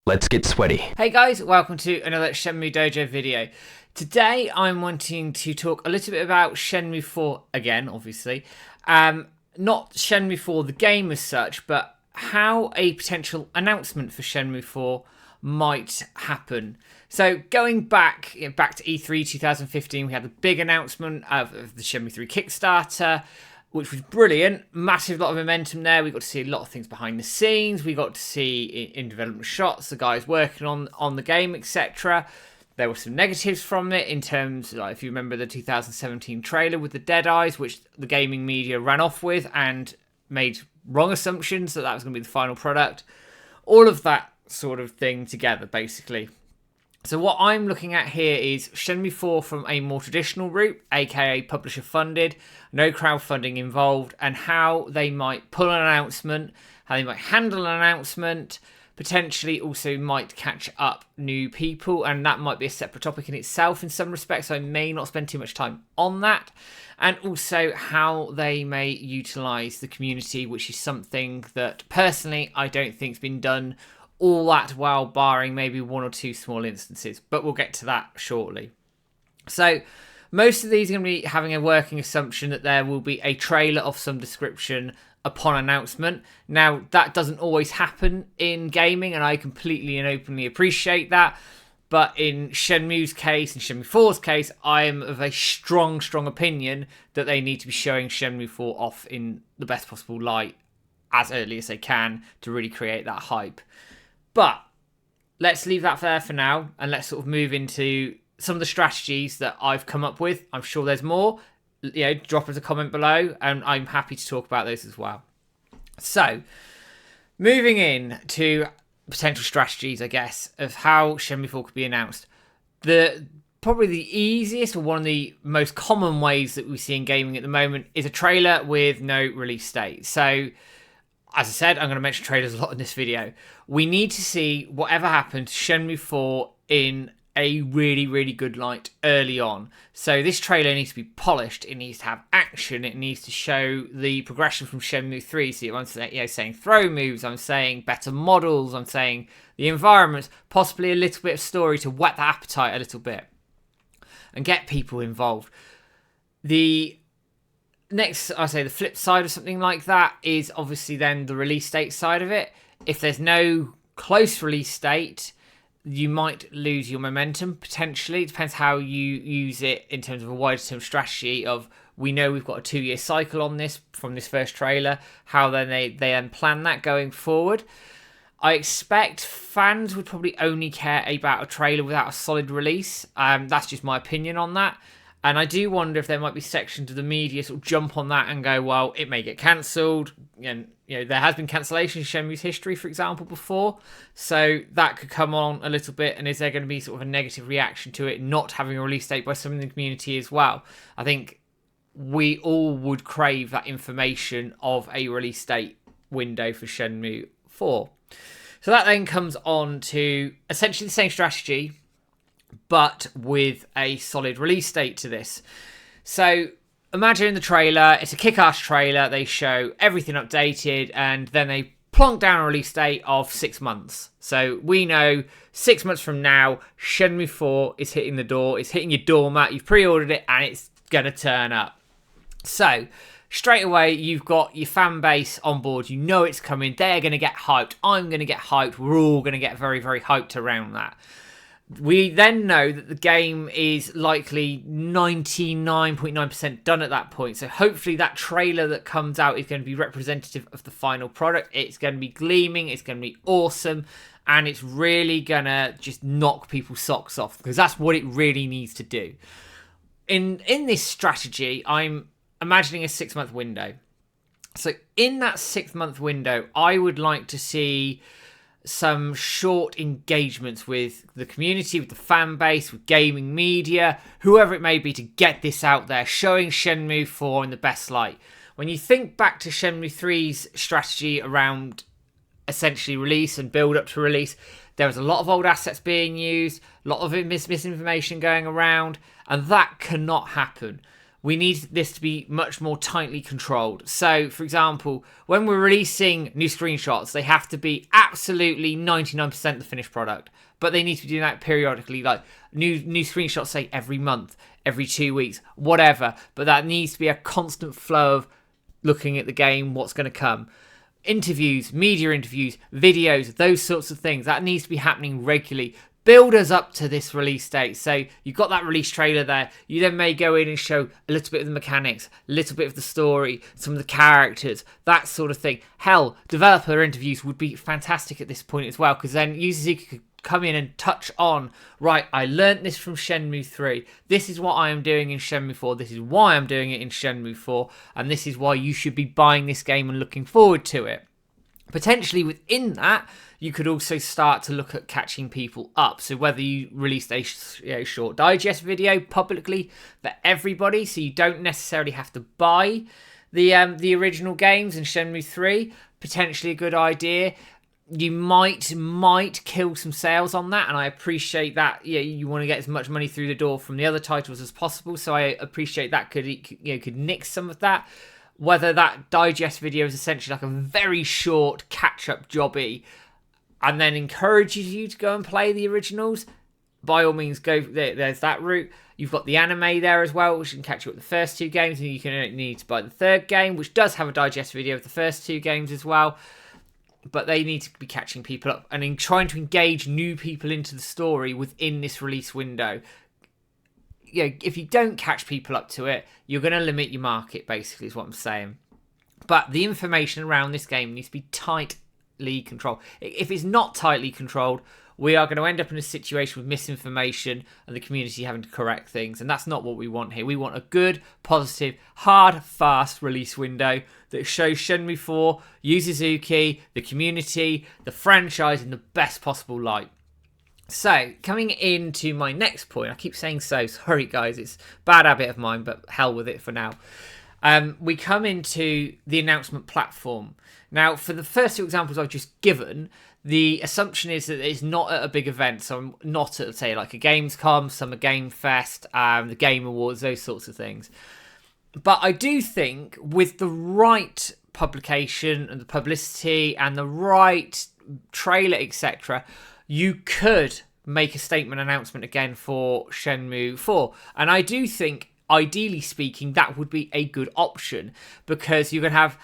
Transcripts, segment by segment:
Let's get sweaty. Hey guys, welcome to another Shenmue Dojo video. Today I'm wanting to talk a little bit about Shenmue 4 again, obviously. Not Shenmue 4 the game as such, but how a potential announcement for Shenmue 4 might happen. So going back to E3 2015, we had the big announcement of the Shenmue 3 Kickstarter, which was brilliant. Massive lot of momentum there. We got to see a lot of things behind the scenes. We got to see in development shots, the guys working on the game, etc. There were some negatives from it in terms, like if you remember the 2017 trailer with the dead eyes, which the gaming media ran off with and made wrong assumptions that was going to be the final product. All of that sort of thing together, basically. So what I'm looking at here is Shenmue 4 from a more traditional route, aka publisher funded, no crowdfunding involved, and how they might pull an announcement, how they might handle an announcement, potentially also might catch up new people, and that might be a separate topic in itself in some respects, so I may not spend too much time on that. And also how they may utilise the community, which is something that personally I don't think has been done all that well, barring maybe one or two small instances, but we'll get to that shortly. So most of these are going to be having a working assumption that there will be a trailer of some description upon announcement. Now, that doesn't always happen in gaming, and I completely and openly appreciate that. But in Shenmue's case, and Shenmue 4's case, I am of a strong opinion that they need to be showing Shenmue 4 off in the best possible light as early as they can to really create that hype. But let's leave that there for now, and let's sort of move into some of the strategies that I've come up with. I'm sure there's more. Drop us a comment below, and I'm happy to talk about those as well. So, moving in to potential strategies, I guess, of how Shenmue 4 could be announced. Probably the easiest, or one of the most common ways that we see in gaming at the moment, is a trailer with no release date. So, as I said, I'm going to mention trailers a lot in this video. We need to see whatever happened to Shenmue 4 in a really good light early on. So this trailer needs to be polished. It needs to have action. It needs to show the progression from Shenmue 3. So I'm saying throw moves. I'm saying better models. I'm saying the environments. Possibly a little bit of story to whet the appetite a little bit and get people involved. The next, I say the flip side of something like that is obviously then the release date side of it. If there's no close release date, you might lose your momentum potentially. It depends how you use it in terms of a wider term strategy of, we know we've got a 2-year cycle on this from this first trailer, how then they then plan that going forward. I expect fans would probably only care about a trailer without a solid release. That's just my opinion on that. And I do wonder if there might be sections of the media sort of jump on that and go, well, it may get cancelled. And there has been cancellation in Shenmue's history, for example, before. So that could come on a little bit. And is there going to be sort of a negative reaction to it not having a release date by some in the community as well? I think we all would crave that information of a release date window for Shenmue 4. So that then comes on to essentially the same strategy, but with a solid release date to this. So imagine the trailer, it's a kick-ass trailer, they show everything updated, and then they plonk down a release date of 6 months. So we know 6 months from now, Shenmue 4 is hitting the door, it's hitting your doormat, you've pre-ordered it, and it's going to turn up. So straight away, you've got your fan base on board, you know it's coming, they're going to get hyped, I'm going to get hyped, we're all going to get very hyped around that. We then know that the game is likely 99.9% done at that point. So hopefully that trailer that comes out is going to be representative of the final product. It's going to be gleaming. It's going to be awesome. And it's really going to just knock people's socks off, because that's what it really needs to do. In this strategy, I'm imagining a 6-month window. So in that 6-month window, I would like to see some short engagements with the community, with the fan base, with gaming media, whoever it may be, to get this out there, showing Shenmue 4 in the best light. When you think back to Shenmue 3's strategy around essentially release and build up to release, there was a lot of old assets being used, a lot of misinformation going around, and that cannot happen. we need this to be much more tightly controlled. So, for example, when we're releasing new screenshots, they have to be absolutely 99% the finished product. But they need to be doing that periodically, like new screenshots, say, every month, every 2 weeks, whatever. But that needs to be a constant flow of looking at the game, what's going to come. Interviews, media interviews, videos, those sorts of things. That needs to be happening regularly. Build us up to this release date. So you've got that release trailer there. You then may go in and show a little bit of the mechanics, a little bit of the story, some of the characters, that sort of thing. Hell, developer interviews would be fantastic at this point as well, because then users could come in and touch on, right, I learnt this from Shenmue 3. This is what I am doing in Shenmue 4. This is why I'm doing it in Shenmue 4. And this is why you should be buying this game and looking forward to it. Potentially within that, you could also start to look at catching people up. So whether you released a short digest video publicly for everybody, so you don't necessarily have to buy the original games in Shenmue 3, potentially a good idea. You might kill some sales on that, and I appreciate that. Yeah, you want to get as much money through the door from the other titles as possible, so I appreciate that could nix some of that. Whether that digest video is essentially like a very short catch-up jobby and then encourages you to go and play the originals, by all means, go there. There's that route. You've got the anime there as well, which can catch you up the first 2 games, and you can need to buy the 3rd game, which does have a digest video of the first 2 games as well. But they need to be catching people up and in trying to engage new people into the story within this release window. If you don't catch people up to it, you're going to limit your market, basically, is what I'm saying. But the information around this game needs to be tightly controlled. If it's not tightly controlled, we are going to end up in a situation with misinformation and the community having to correct things. And that's not what we want here. We want a good, positive, hard, fast release window that shows Shenmue 4, Yu Suzuki, the community, the franchise in the best possible light. So, coming into my next point, I keep saying so, sorry guys, it's a bad habit of mine, but hell with it for now. We come into the announcement platform. Now, for the first 2 examples I've just given, the assumption is that it's not at a big event, so not at, say, like a Gamescom, Summer Game Fest, the Game Awards, those sorts of things. But I do think with the right publication and the publicity and the right trailer, etc., you could make a statement announcement again for Shenmue 4. And I do think, ideally speaking, that would be a good option because you can have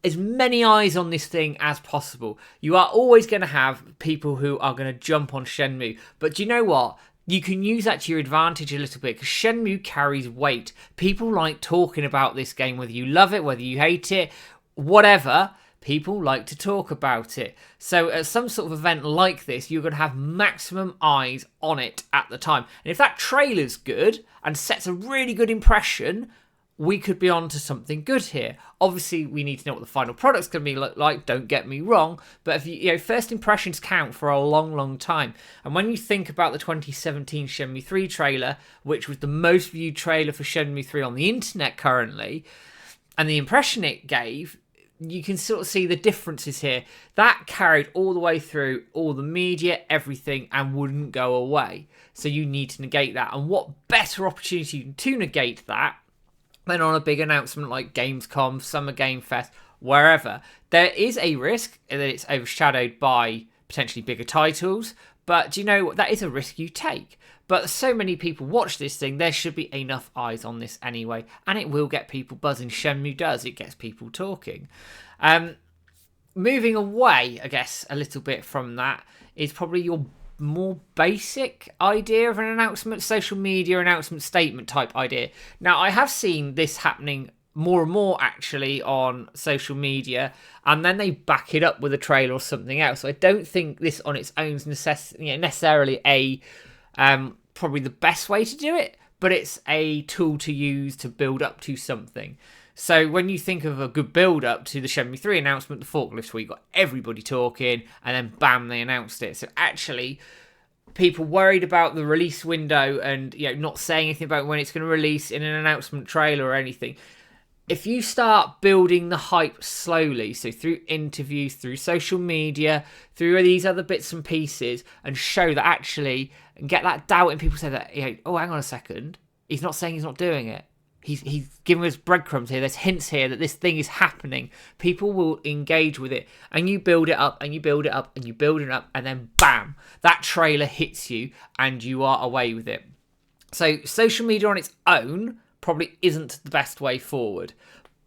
as many eyes on this thing as possible. You are always going to have people who are going to jump on Shenmue. But do you know what? You can use that to your advantage a little bit because Shenmue carries weight. People like talking about this game, whether you love it, whether you hate it, whatever. People like to talk about it. So at some sort of event like this, you're going to have maximum eyes on it at the time. And if that trailer's good and sets a really good impression, we could be on to something good here. Obviously, we need to know what the final product's going to be like, don't get me wrong. But if you first impressions count for a long, long time. And when you think about the 2017 Shenmue 3 trailer, which was the most viewed trailer for Shenmue 3 on the internet currently, and the impression it gave, you can sort of see the differences here. That carried all the way through all the media, everything, and wouldn't go away. So you need to negate that. And what better opportunity to negate that than on a big announcement like Gamescom, Summer Game Fest, wherever. There is a risk that it's overshadowed by potentially bigger titles, but do you know what? That is a risk you take. But so many people watch this thing, there should be enough eyes on this anyway, and it will get people buzzing. Shenmue does, it gets people talking. Moving away, I guess, a little bit from that is probably your more basic idea of an announcement, social media announcement statement type idea. Now, I have seen this happening more and more actually on social media, and then they back it up with a trailer or something else. So I don't think this on its own is necessarily a probably the best way to do it, but it's a tool to use to build up to something. So when you think of a good build up to the Shenmue 3 announcement, the forklift, where you got everybody talking and then bam, they announced it. So actually, people worried about the release window and not saying anything about when it's going to release in an announcement trailer or anything. If you start building the hype slowly, so through interviews, through social media, through these other bits and pieces, and show that actually, and get that doubt in people say that, oh, hang on a second, he's not saying he's not doing it. he's giving us breadcrumbs here. There's hints here that this thing is happening. People will engage with it, and you build it up, and you build it up, and you build it up, and then bam, that trailer hits you, and you are away with it. So social media on its own probably isn't the best way forward,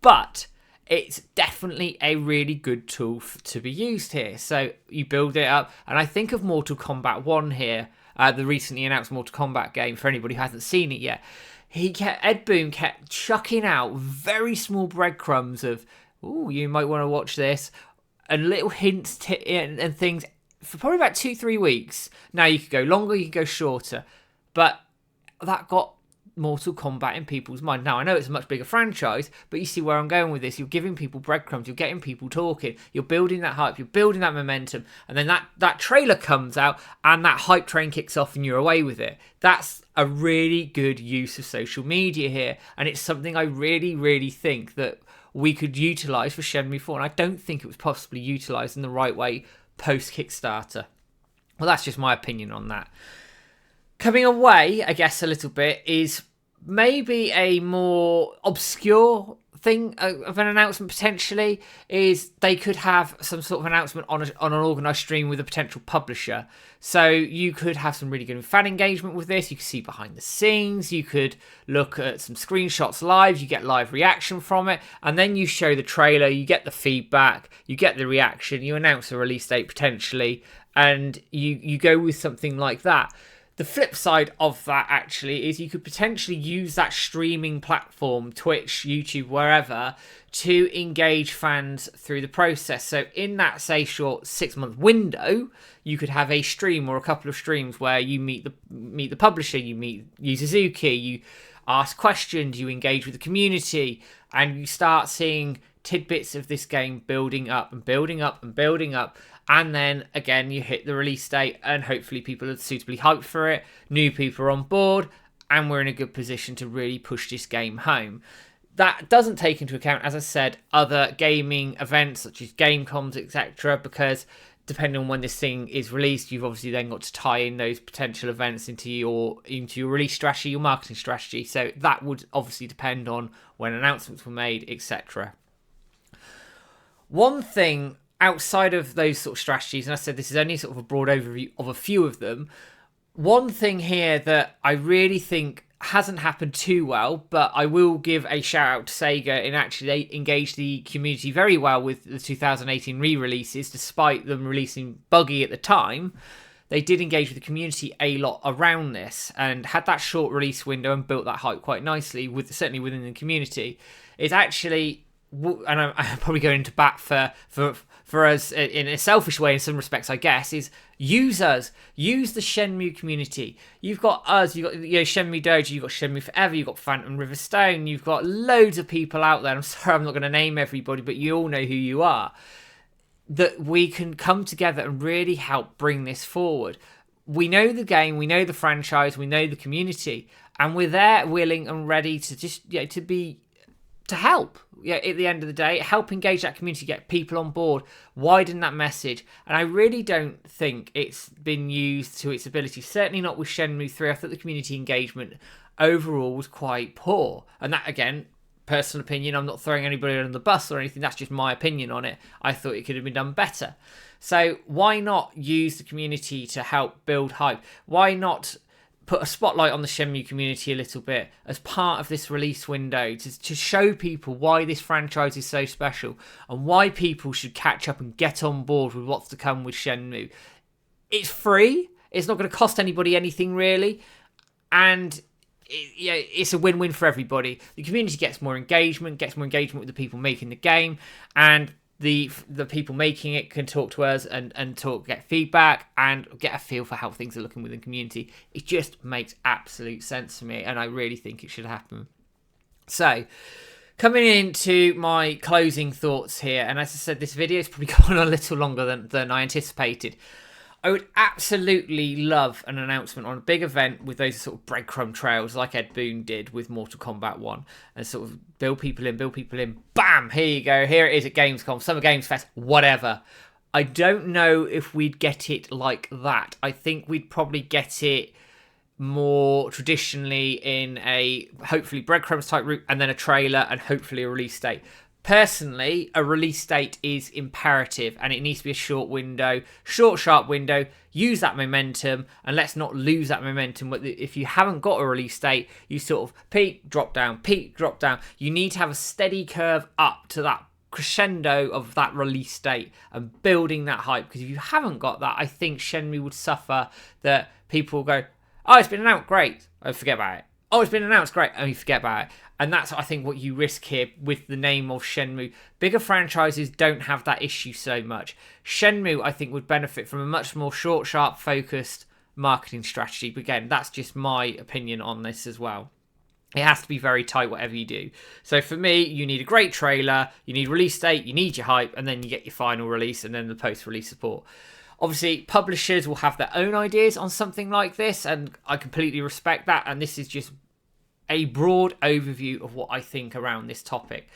but it's definitely a really good tool to be used here. So you build it up, and I think of Mortal Kombat 1 here, the recently announced Mortal Kombat game, for anybody who hasn't seen it yet. Ed Boon kept chucking out very small breadcrumbs of, "Ooh, you might want to watch this," and little hints and things for probably about 2-3 weeks. Now you could go longer, you could go shorter, but that got Mortal Kombat in people's mind. Now I know it's a much bigger franchise, but you see where I'm going with this. You're giving people breadcrumbs, you're getting people talking, you're building that hype, you're building that momentum, and then that trailer comes out and that hype train kicks off and you're away with it. That's a really good use of social media here, and it's something I really think that we could utilise for Shenmue 4, and I don't think it was possibly utilised in the right way post Kickstarter. Well, that's just my opinion on that. Coming away, I guess, a little bit is maybe a more obscure thing of an announcement potentially, is they could have some sort of announcement on an organised stream with a potential publisher. So you could have some really good fan engagement with this. You could see behind the scenes. You could look at some screenshots live. You get live reaction from it. And then you show the trailer. You get the feedback. You get the reaction. You announce a release date potentially. And you go with something like that. The flip side of that actually is you could potentially use that streaming platform, Twitch, YouTube, wherever, to engage fans through the process. So in that, say, short 6-month window, you could have a stream or a couple of streams where you meet the publisher, you meet Yu Suzuki, you ask questions, you engage with the community, and you start seeing tidbits of this game building up and building up and building up. And then, again, you hit the release date and hopefully people are suitably hyped for it. New people are on board and we're in a good position to really push this game home. That doesn't take into account, as I said, other gaming events such as GameComs, etc. Because depending on when this thing is released, you've obviously then got to tie in those potential events into your release strategy, your marketing strategy. So that would obviously depend on when announcements were made, etc. One thing outside of those sort of strategies, and I said this is only sort of a broad overview of a few of them, one thing here that I really think hasn't happened too well, but I will give a shout out to Sega in actually they engaged the community very well with the 2018 re-releases, despite them releasing buggy at the time. They did engage with the community a lot around this and had that short release window and built that hype quite nicely, certainly within the community. It's actually, and I'm probably going to bat for us in a selfish way in some respects, I guess, is use us. Use the Shenmue community. You've got us, you've got Shenmue Dojo, you've got Shenmue Forever, you've got Phantom River Stone, you've got loads of people out there. I'm sorry I'm not going to name everybody, but you all know who you are. That we can come together and really help bring this forward. We know the game, we know the franchise, we know the community, and we're there willing and ready to just to help. At the end of the day, help engage that community, get people on board, widen that message. And I really don't think it's been used to its ability, certainly not with Shenmue 3. I thought the community engagement overall was quite poor. And that, again, personal opinion, I'm not throwing anybody on the bus or anything, that's just my opinion on it. I thought it could have been done better. So why not use the community to help build hype? Why not put a spotlight on the Shenmue community a little bit as part of this release window to show people why this franchise is so special and why people should catch up and get on board with what's to come with Shenmue. It's free. It's not going to cost anybody anything really. And it's a win-win for everybody. The community gets more engagement with the people making the game, and the people making it can talk to us and get feedback and get a feel for how things are looking within the community. It just makes absolute sense to me, and I really think it should happen. So, coming into my closing thoughts here, and as I said, this video is probably going on a little longer than I anticipated. I would absolutely love an announcement on a big event with those sort of breadcrumb trails like Ed Boon did with Mortal Kombat 1 and sort of build people in, bam, here you go, here it is at Gamescom, Summer Games Fest, whatever. I don't know if we'd get it like that. I think we'd probably get it more traditionally in a hopefully breadcrumbs type route, and then a trailer and hopefully a release date. Personally, a release date is imperative, and it needs to be a short window, short, sharp window. Use that momentum, and let's not lose that momentum. If you haven't got a release date, you sort of peak, drop down, peak, drop down. You need to have a steady curve up to that crescendo of that release date and building that hype. Because if you haven't got that, I think Shenmue would suffer that people will go, oh, it's been announced, great, I forget about it. Oh, it's been announced, great, and you forget about it. And that's, I think, what you risk here with the name of Shenmue. Bigger franchises don't have that issue so much. Shenmue, I think, would benefit from a much more short, sharp, focused marketing strategy. But again, that's just my opinion on this as well. It has to be very tight, whatever you do. So for me, you need a great trailer, you need release date, you need your hype, and then you get your final release and then the post-release support. Obviously, publishers will have their own ideas on something like this, and I completely respect that. And this is just a broad overview of what I think around this topic.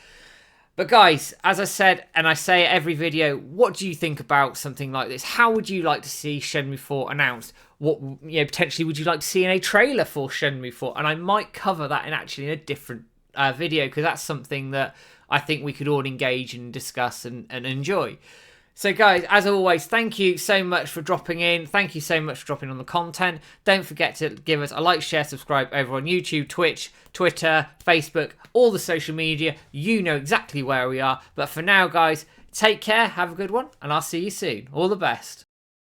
But guys, as I said, and I say every video, what do you think about something like this? How would you like to see Shenmue 4 announced? What, potentially would you like to see in a trailer for Shenmue 4? And I might cover that in a different video, because that's something that I think we could all engage and discuss and enjoy. So guys, as always, thank you so much for dropping in. Thank you so much for dropping on the content. Don't forget to give us a like, share, subscribe over on YouTube, Twitch, Twitter, Facebook, all the social media. You know exactly where we are. But for now, guys, take care, have a good one, and I'll see you soon. All the best.